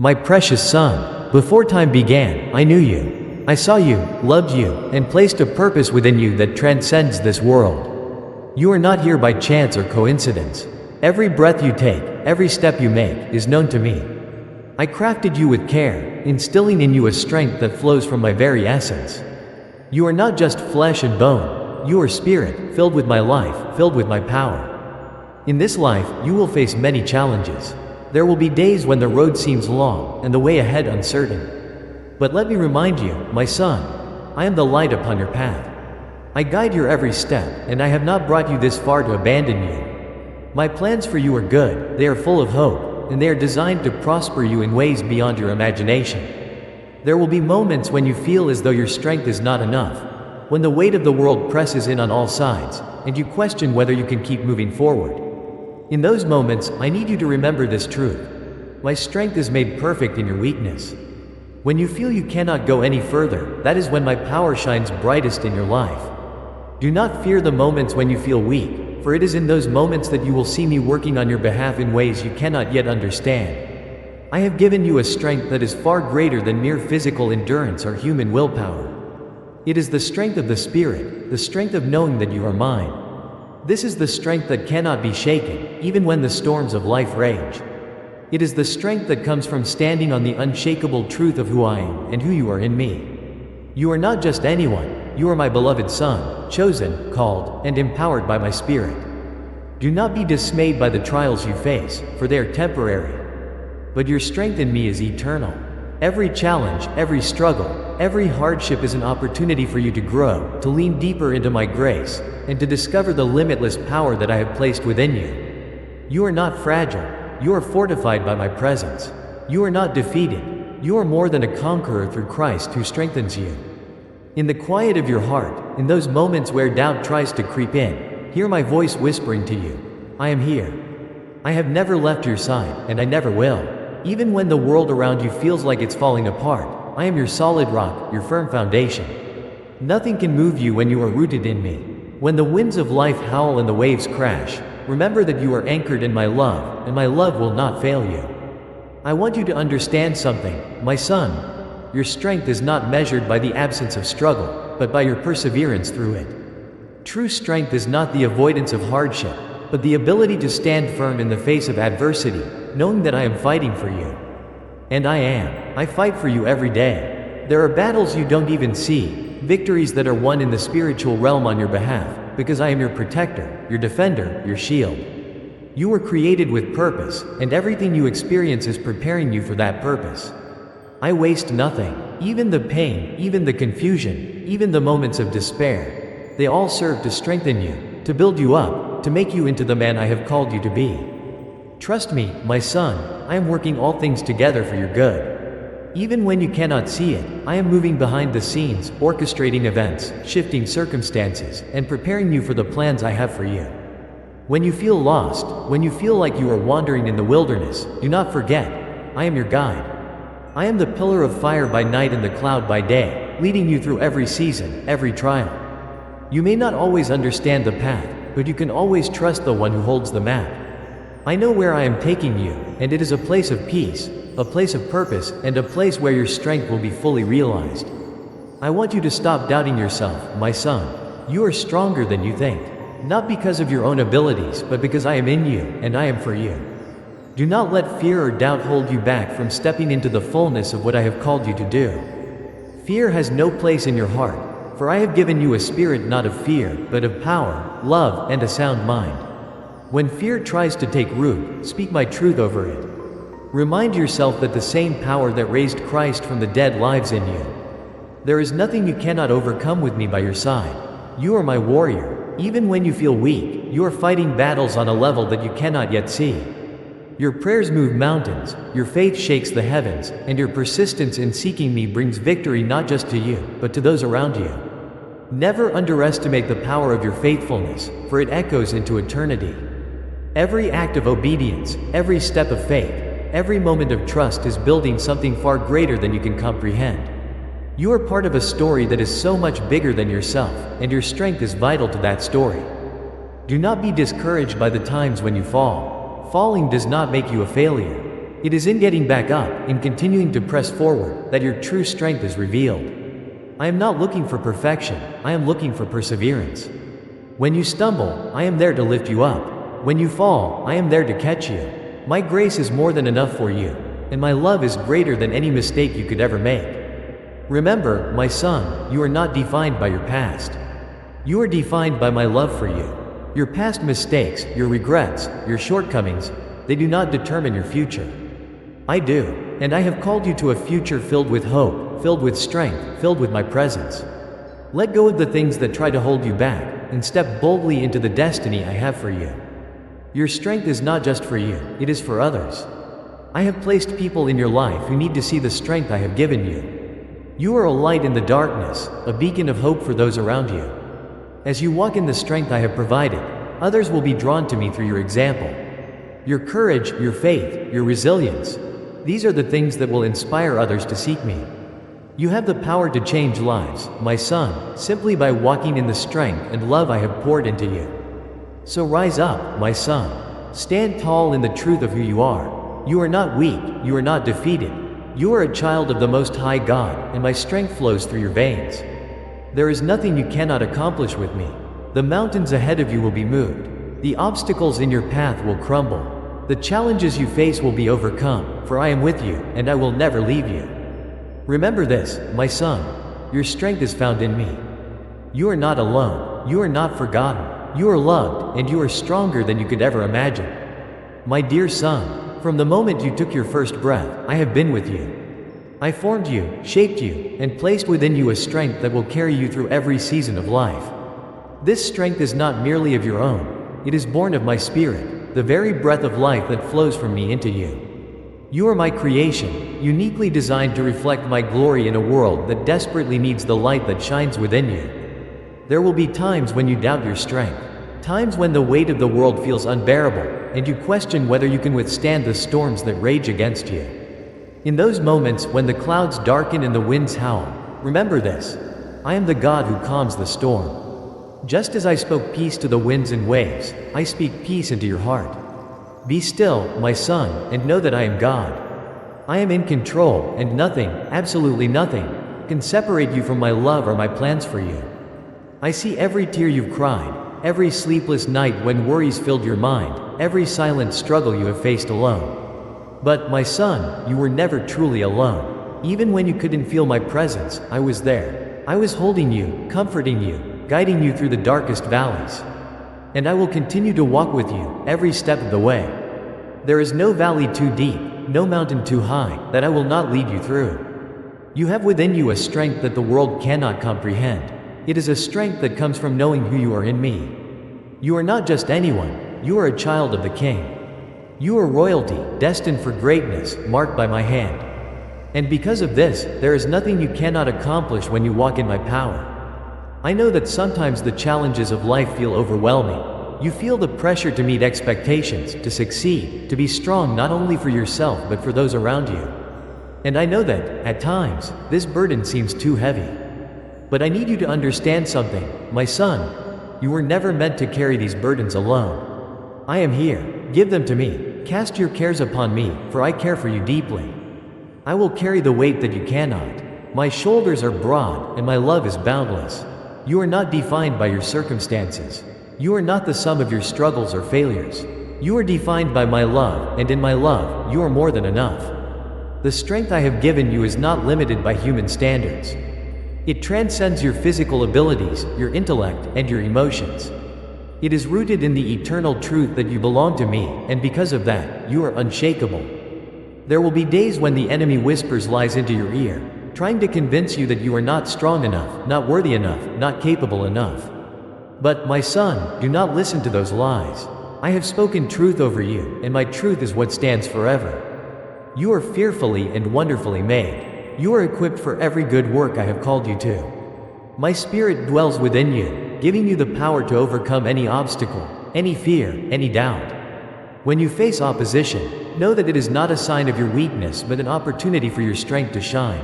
My precious son, before time began, I knew you. I saw you, loved you, and placed a purpose within you that transcends this world. You are not here by chance or coincidence. Every breath you take, every step you make, is known to me. I crafted you with care, instilling in you a strength that flows from my very essence. You are not just flesh and bone, you are spirit, filled with my life, filled with my power. In this life, you will face many challenges. There will be days when the road seems long, and the way ahead uncertain. But let me remind you, my son, I am the light upon your path. I guide your every step, and I have not brought you this far to abandon you. My plans for you are good, they are full of hope, and they are designed to prosper you in ways beyond your imagination. There will be moments when you feel as though your strength is not enough, when the weight of the world presses in on all sides, and you question whether you can keep moving forward. In those moments, I need you to remember this truth. My strength is made perfect in your weakness. When you feel you cannot go any further, that is when my power shines brightest in your life. Do not fear the moments when you feel weak, for it is in those moments that you will see me working on your behalf in ways you cannot yet understand. I have given you a strength that is far greater than mere physical endurance or human willpower. It is the strength of the Spirit, the strength of knowing that you are mine. This is the strength that cannot be shaken, even when the storms of life rage. It is the strength that comes from standing on the unshakable truth of who I am and who you are in me. You are not just anyone, you are my beloved son, chosen, called, and empowered by my Spirit. Do not be dismayed by the trials you face, for they are temporary. But your strength in me is eternal. Every challenge, every struggle, every hardship is an opportunity for you to grow, to lean deeper into my grace, and to discover the limitless power that I have placed within you. You are not fragile, you are fortified by my presence. You are not defeated, you are more than a conqueror through Christ who strengthens you. In the quiet of your heart, in those moments where doubt tries to creep in, hear my voice whispering to you, I am here. I have never left your side, and I never will. Even when the world around you feels like it's falling apart, I am your solid rock, your firm foundation. Nothing can move you when you are rooted in me. When the winds of life howl and the waves crash, remember that you are anchored in my love, and my love will not fail you. I want you to understand something, my son. Your strength is not measured by the absence of struggle, but by your perseverance through it. True strength is not the avoidance of hardship, but the ability to stand firm in the face of adversity, knowing that I am fighting for you. And I am. I fight for you every day. There are battles you don't even see, victories that are won in the spiritual realm on your behalf, because I am your protector, your defender, your shield. You were created with purpose, and everything you experience is preparing you for that purpose. I waste nothing, even the pain, even the confusion, even the moments of despair. They all serve to strengthen you, to build you up, to make you into the man I have called you to be. Trust me, my son, I am working all things together for your good. Even when you cannot see it, I am moving behind the scenes, orchestrating events, shifting circumstances, and preparing you for the plans I have for you. When you feel lost, when you feel like you are wandering in the wilderness, do not forget, I am your guide. I am the pillar of fire by night and the cloud by day, leading you through every season, every trial. You may not always understand the path, but you can always trust the one who holds the map. I know where I am taking you, and it is a place of peace, a place of purpose, and a place where your strength will be fully realized. I want you to stop doubting yourself, my son. You are stronger than you think, not because of your own abilities, but because I am in you, and I am for you. Do not let fear or doubt hold you back from stepping into the fullness of what I have called you to do. Fear has no place in your heart, for I have given you a spirit not of fear, but of power, love, and a sound mind. When fear tries to take root, speak my truth over it. Remind yourself that the same power that raised Christ from the dead lives in you. There is nothing you cannot overcome with me by your side. You are my warrior. Even when you feel weak, you are fighting battles on a level that you cannot yet see. Your prayers move mountains, your faith shakes the heavens, and your persistence in seeking me brings victory not just to you, but to those around you. Never underestimate the power of your faithfulness, for it echoes into eternity. Every act of obedience, every step of faith, every moment of trust is building something far greater than you can comprehend. You are part of a story that is so much bigger than yourself, and your strength is vital to that story. Do not be discouraged by the times when you fall. Falling does not make you a failure. It is in getting back up, in continuing to press forward, that your true strength is revealed. I am not looking for perfection, I am looking for perseverance. When you stumble, I am there to lift you up. When you fall, I am there to catch you. My grace is more than enough for you, and my love is greater than any mistake you could ever make. Remember, my son, you are not defined by your past. You are defined by my love for you. Your past mistakes, your regrets, your shortcomings, they do not determine your future. I do, and I have called you to a future filled with hope, filled with strength, filled with my presence. Let go of the things that try to hold you back, and step boldly into the destiny I have for you. Your strength is not just for you, it is for others. I have placed people in your life who need to see the strength I have given you. You are a light in the darkness, a beacon of hope for those around you. As you walk in the strength I have provided, others will be drawn to me through your example. Your courage, your faith, your resilience, these are the things that will inspire others to seek me. You have the power to change lives, my son, simply by walking in the strength and love I have poured into you. So rise up, my son. Stand tall in the truth of who you are. You are not weak, you are not defeated. You are a child of the Most High God, and my strength flows through your veins. There is nothing you cannot accomplish with me. The mountains ahead of you will be moved. The obstacles in your path will crumble. The challenges you face will be overcome, for I am with you, and I will never leave you. Remember this, my son. Your strength is found in me. You are not alone. You are not forgotten. You are loved, and you are stronger than you could ever imagine. My dear son, from the moment you took your first breath, I have been with you. I formed you, shaped you, and placed within you a strength that will carry you through every season of life. This strength is not merely of your own. It is born of my spirit, the very breath of life that flows from me into you. You are my creation, uniquely designed to reflect my glory in a world that desperately needs the light that shines within you. There will be times when you doubt your strength, times when the weight of the world feels unbearable, and you question whether you can withstand the storms that rage against you. In those moments when the clouds darken and the winds howl, remember this: I am the God who calms the storm. Just as I spoke peace to the winds and waves, I speak peace into your heart. Be still, my son, and know that I am God. I am in control, and nothing, absolutely nothing, can separate you from my love or my plans for you. I see every tear you've cried, every sleepless night when worries filled your mind, every silent struggle you have faced alone. But, my son, you were never truly alone. Even when you couldn't feel my presence, I was there. I was holding you, comforting you, guiding you through the darkest valleys. And I will continue to walk with you, every step of the way. There is no valley too deep, no mountain too high, that I will not lead you through. You have within you a strength that the world cannot comprehend. It is a strength that comes from knowing who you are in me. You are not just anyone, you are a child of the King. You are royalty, destined for greatness, marked by my hand. And because of this, there is nothing you cannot accomplish when you walk in my power. I know that sometimes the challenges of life feel overwhelming. You feel the pressure to meet expectations, to succeed, to be strong not only for yourself but for those around you. And I know that, at times, this burden seems too heavy. But I need you to understand something, my son. You were never meant to carry these burdens alone. I am here. Give them to me. Cast your cares upon me, for I care for you deeply. I will carry the weight that you cannot. My shoulders are broad, and my love is boundless. You are not defined by your circumstances. You are not the sum of your struggles or failures. You are defined by my love, and in my love, you are more than enough. The strength I have given you is not limited by human standards. It transcends your physical abilities, your intellect, and your emotions. It is rooted in the eternal truth that you belong to me, and because of that, you are unshakable. There will be days when the enemy whispers lies into your ear, trying to convince you that you are not strong enough, not worthy enough, not capable enough. But, my son, do not listen to those lies. I have spoken truth over you, and my truth is what stands forever. You are fearfully and wonderfully made. You are equipped for every good work I have called you to. My spirit dwells within you, giving you the power to overcome any obstacle, any fear, any doubt. When you face opposition, know that it is not a sign of your weakness but an opportunity for your strength to shine.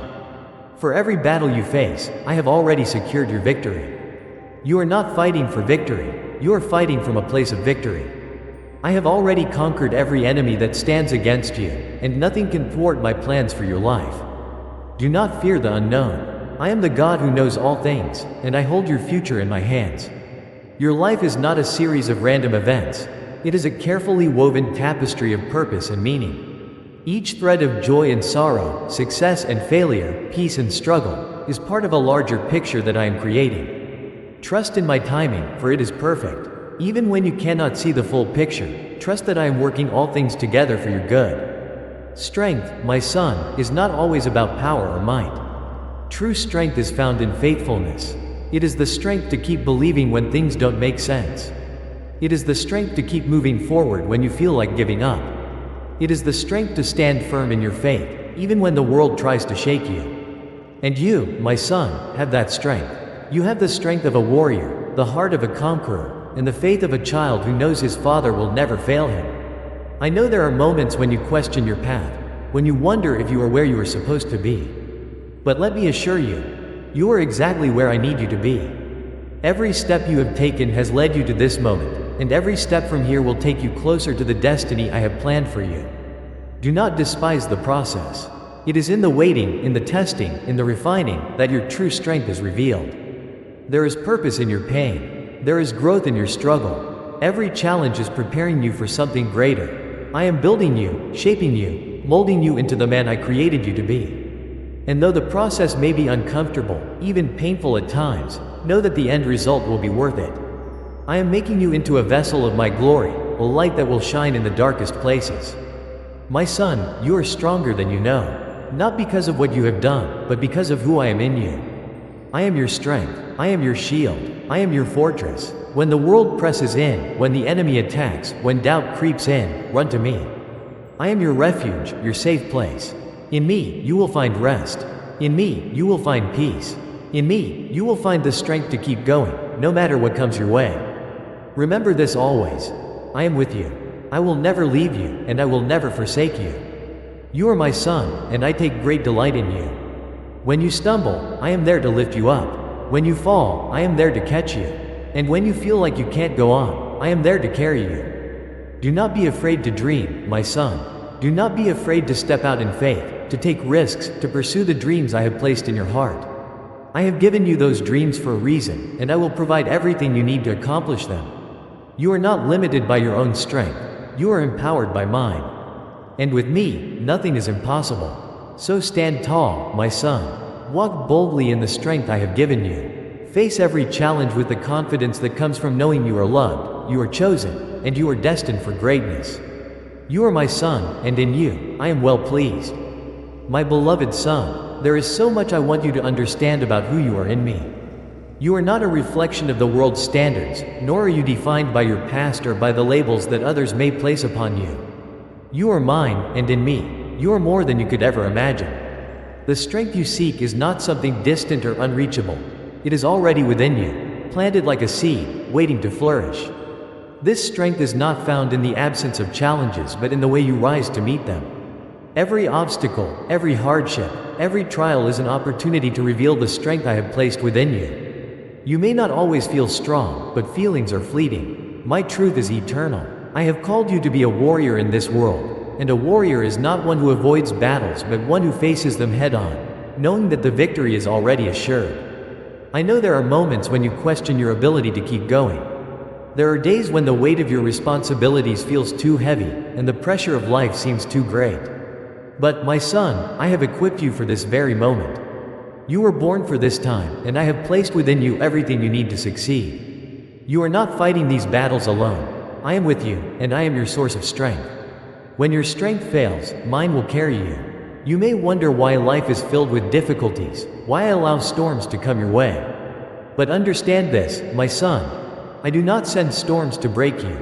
For every battle you face, I have already secured your victory. You are not fighting for victory, you are fighting from a place of victory. I have already conquered every enemy that stands against you, and nothing can thwart my plans for your life. Do not fear the unknown. I am the God who knows all things, and I hold your future in my hands. Your life is not a series of random events. It is a carefully woven tapestry of purpose and meaning. Each thread of joy and sorrow, success and failure, peace and struggle, is part of a larger picture that I am creating. Trust in my timing, for it is perfect. Even when you cannot see the full picture, trust that I am working all things together for your good. Strength, my son, is not always about power or might. True strength is found in faithfulness. It is the strength to keep believing when things don't make sense. It is the strength to keep moving forward when you feel like giving up. It is the strength to stand firm in your faith, even when the world tries to shake you. And you, my son, have that strength. You have the strength of a warrior, the heart of a conqueror, and the faith of a child who knows his father will never fail him. I know there are moments when you question your path, when you wonder if you are where you are supposed to be. But let me assure you, you are exactly where I need you to be. Every step you have taken has led you to this moment, and every step from here will take you closer to the destiny I have planned for you. Do not despise the process. It is in the waiting, in the testing, in the refining, that your true strength is revealed. There is purpose in your pain. There is growth in your struggle. Every challenge is preparing you for something greater. I am building you, shaping you, molding you into the man I created you to be. And though the process may be uncomfortable, even painful at times, know that the end result will be worth it. I am making you into a vessel of my glory, a light that will shine in the darkest places. My son, you are stronger than you know, not because of what you have done, but because of who I am in you. I am your strength, I am your shield, I am your fortress. When the world presses in, when the enemy attacks, when doubt creeps in, run to me. I am your refuge, your safe place. In me, you will find rest. In me, you will find peace. In me, you will find the strength to keep going, no matter what comes your way. Remember this always. I am with you. I will never leave you, and I will never forsake you. You are my son, and I take great delight in you. When you stumble, I am there to lift you up. When you fall, I am there to catch you. And when you feel like you can't go on, I am there to carry you. Do not be afraid to dream, my son. Do not be afraid to step out in faith, to take risks, to pursue the dreams I have placed in your heart. I have given you those dreams for a reason, and I will provide everything you need to accomplish them. You are not limited by your own strength. You are empowered by mine. And with me, nothing is impossible. So stand tall, my son. Walk boldly in the strength I have given you. Face every challenge with the confidence that comes from knowing you are loved, you are chosen, and you are destined for greatness. You are my son, and in you, I am well pleased. My beloved son, there is so much I want you to understand about who you are in me. You are not a reflection of the world's standards, nor are you defined by your past or by the labels that others may place upon you. You are mine, and in me, you are more than you could ever imagine. The strength you seek is not something distant or unreachable. It is already within you, planted like a seed, waiting to flourish. This strength is not found in the absence of challenges but in the way you rise to meet them. Every obstacle, every hardship, every trial is an opportunity to reveal the strength I have placed within you. You may not always feel strong, but feelings are fleeting. My truth is eternal. I have called you to be a warrior in this world, and a warrior is not one who avoids battles but one who faces them head-on, knowing that the victory is already assured. I know there are moments when you question your ability to keep going. There are days when the weight of your responsibilities feels too heavy, and the pressure of life seems too great. But, my son, I have equipped you for this very moment. You were born for this time, and I have placed within you everything you need to succeed. You are not fighting these battles alone. I am with you, and I am your source of strength. When your strength fails, mine will carry you. You may wonder why life is filled with difficulties, why I allow storms to come your way. But understand this, my son. I do not send storms to break you.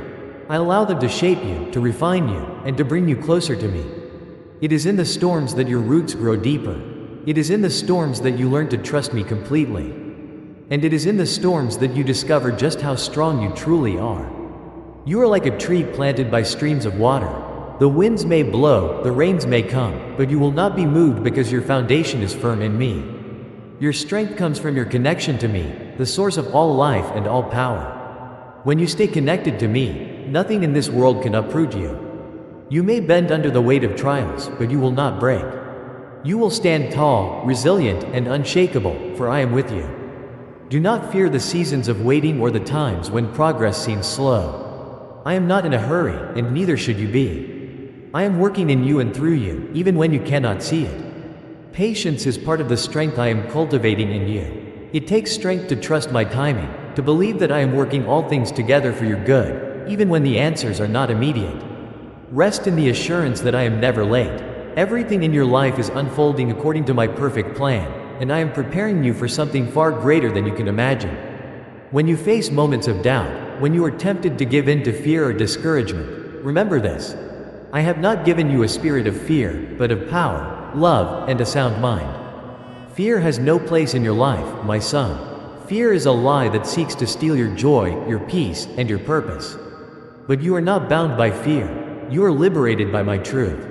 I allow them to shape you, to refine you, and to bring you closer to me. It is in the storms that your roots grow deeper. It is in the storms that you learn to trust me completely. And it is in the storms that you discover just how strong you truly are. You are like a tree planted by streams of water. The winds may blow, the rains may come, but you will not be moved because your foundation is firm in me. Your strength comes from your connection to me, the source of all life and all power. When you stay connected to me, nothing in this world can uproot you. You may bend under the weight of trials, but you will not break. You will stand tall, resilient, and unshakable, for I am with you. Do not fear the seasons of waiting or the times when progress seems slow. I am not in a hurry, and neither should you be. I am working in you and through you, even when you cannot see it. Patience is part of the strength I am cultivating in you. It takes strength to trust my timing, to believe that I am working all things together for your good, even when the answers are not immediate. Rest in the assurance that I am never late. Everything in your life is unfolding according to my perfect plan, and I am preparing you for something far greater than you can imagine. When you face moments of doubt, when you are tempted to give in to fear or discouragement, remember this. I have not given you a spirit of fear, but of power, love, and a sound mind. Fear has no place in your life, my son. Fear is a lie that seeks to steal your joy, your peace, and your purpose. But you are not bound by fear. You are liberated by my truth.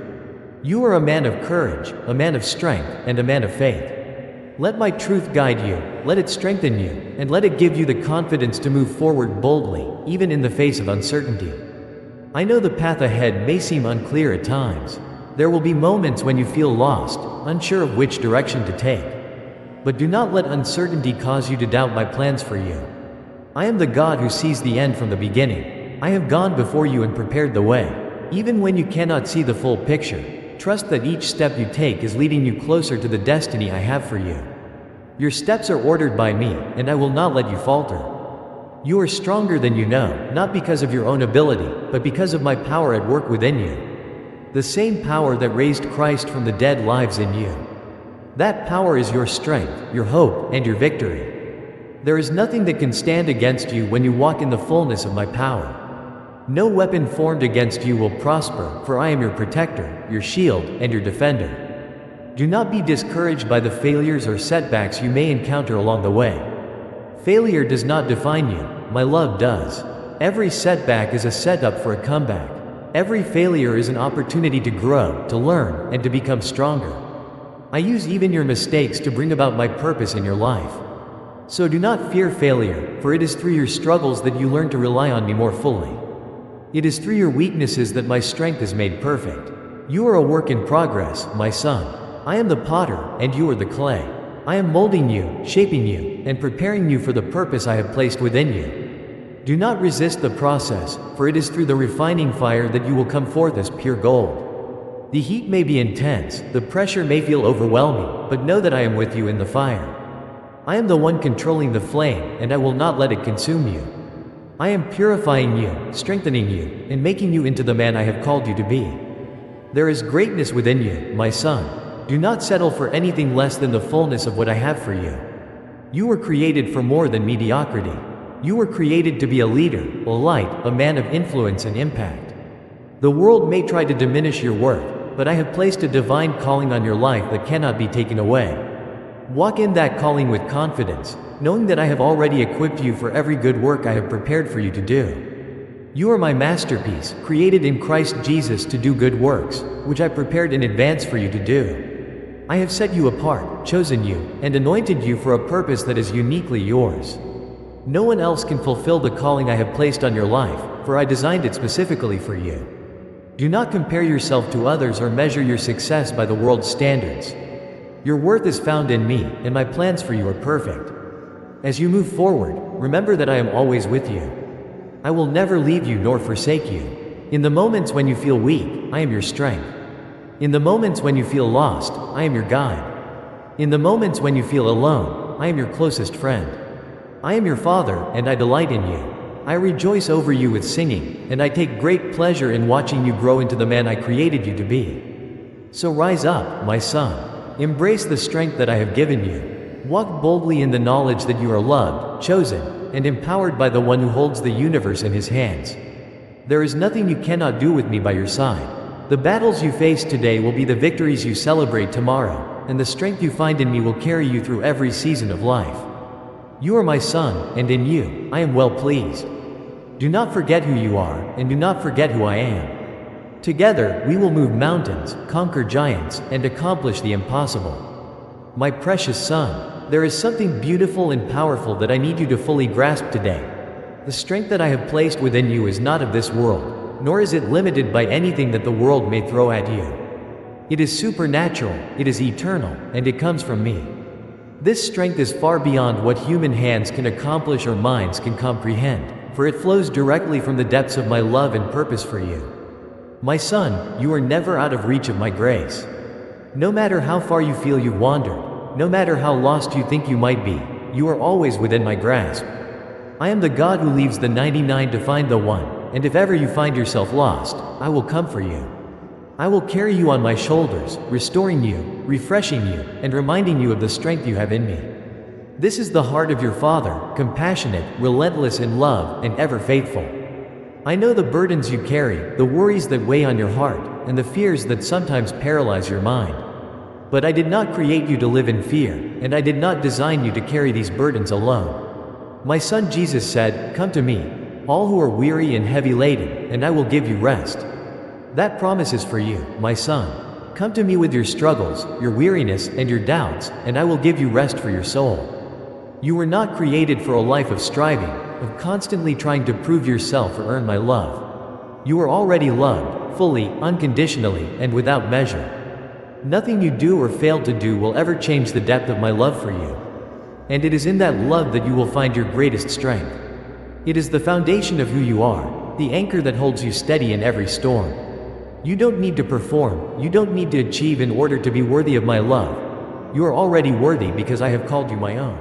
You are a man of courage, a man of strength, and a man of faith. Let my truth guide you, let it strengthen you, and let it give you the confidence to move forward boldly, even in the face of uncertainty. I know the path ahead may seem unclear at times. There will be moments when you feel lost, unsure of which direction to take. But do not let uncertainty cause you to doubt my plans for you. I am the God who sees the end from the beginning. I have gone before you and prepared the way. Even when you cannot see the full picture, trust that each step you take is leading you closer to the destiny I have for you. Your steps are ordered by me, and I will not let you falter. You are stronger than you know, not because of your own ability, but because of my power at work within you. The same power that raised Christ from the dead lives in you. That power is your strength, your hope, and your victory. There is nothing that can stand against you when you walk in the fullness of my power. No weapon formed against you will prosper, for I am your protector, your shield, and your defender. Do not be discouraged by the failures or setbacks you may encounter along the way. Failure does not define you, my love does. Every setback is a setup for a comeback. Every failure is an opportunity to grow, to learn, and to become stronger. I use even your mistakes to bring about my purpose in your life. So do not fear failure, for it is through your struggles that you learn to rely on me more fully. It is through your weaknesses that my strength is made perfect. You are a work in progress, my son. I am the potter, and you are the clay. I am molding you, shaping you, and preparing you for the purpose I have placed within you. Do not resist the process, for it is through the refining fire that you will come forth as pure gold. The heat may be intense, the pressure may feel overwhelming, but know that I am with you in the fire. I am the one controlling the flame, and I will not let it consume you. I am purifying you, strengthening you, and making you into the man I have called you to be. There is greatness within you, my son. Do not settle for anything less than the fullness of what I have for you. You were created for more than mediocrity. You were created to be a leader, a light, a man of influence and impact. The world may try to diminish your worth, but I have placed a divine calling on your life that cannot be taken away. Walk in that calling with confidence, knowing that I have already equipped you for every good work I have prepared for you to do. You are my masterpiece, created in Christ Jesus to do good works, which I prepared in advance for you to do. I have set you apart, chosen you, and anointed you for a purpose that is uniquely yours. No one else can fulfill the calling I have placed on your life, for I designed it specifically for you. Do not compare yourself to others or measure your success by the world's standards. Your worth is found in me, and my plans for you are perfect. As you move forward, remember that I am always with you. I will never leave you nor forsake you. In the moments when you feel weak, I am your strength. In the moments when you feel lost, I am your guide. In the moments when you feel alone, I am your closest friend. I am your Father, and I delight in you. I rejoice over you with singing, and I take great pleasure in watching you grow into the man I created you to be. So rise up, my son. Embrace the strength that I have given you. Walk boldly in the knowledge that you are loved, chosen, and empowered by the one who holds the universe in his hands. There is nothing you cannot do with me by your side. The battles you face today will be the victories you celebrate tomorrow, and the strength you find in me will carry you through every season of life. You are my son, and in you, I am well pleased. Do not forget who you are, and do not forget who I am. Together, we will move mountains, conquer giants, and accomplish the impossible. My precious son, there is something beautiful and powerful that I need you to fully grasp today. The strength that I have placed within you is not of this world, nor is it limited by anything that the world may throw at you. It is supernatural, it is eternal, and it comes from me. This strength is far beyond what human hands can accomplish or minds can comprehend, for it flows directly from the depths of my love and purpose for you. My son, you are never out of reach of my grace. No matter how far you feel you've wandered, no matter how lost you think you might be, you are always within my grasp. I am the God who leaves the 99 to find the one, and if ever you find yourself lost, I will come for you. I will carry you on my shoulders, restoring you, refreshing you, and reminding you of the strength you have in me. This is the heart of your Father, compassionate, relentless in love, and ever faithful. I know the burdens you carry, the worries that weigh on your heart, and the fears that sometimes paralyze your mind. But I did not create you to live in fear, and I did not design you to carry these burdens alone. My son Jesus said, "Come to me, all who are weary and heavy laden, and I will give you rest." That promise is for you, my son. Come to me with your struggles, your weariness, and your doubts, and I will give you rest for your soul. You were not created for a life of striving, of constantly trying to prove yourself or earn my love. You are already loved, fully, unconditionally, and without measure. Nothing you do or fail to do will ever change the depth of my love for you. And it is in that love that you will find your greatest strength. It is the foundation of who you are, the anchor that holds you steady in every storm. You don't need to perform, you don't need to achieve in order to be worthy of my love. You are already worthy because I have called you my own.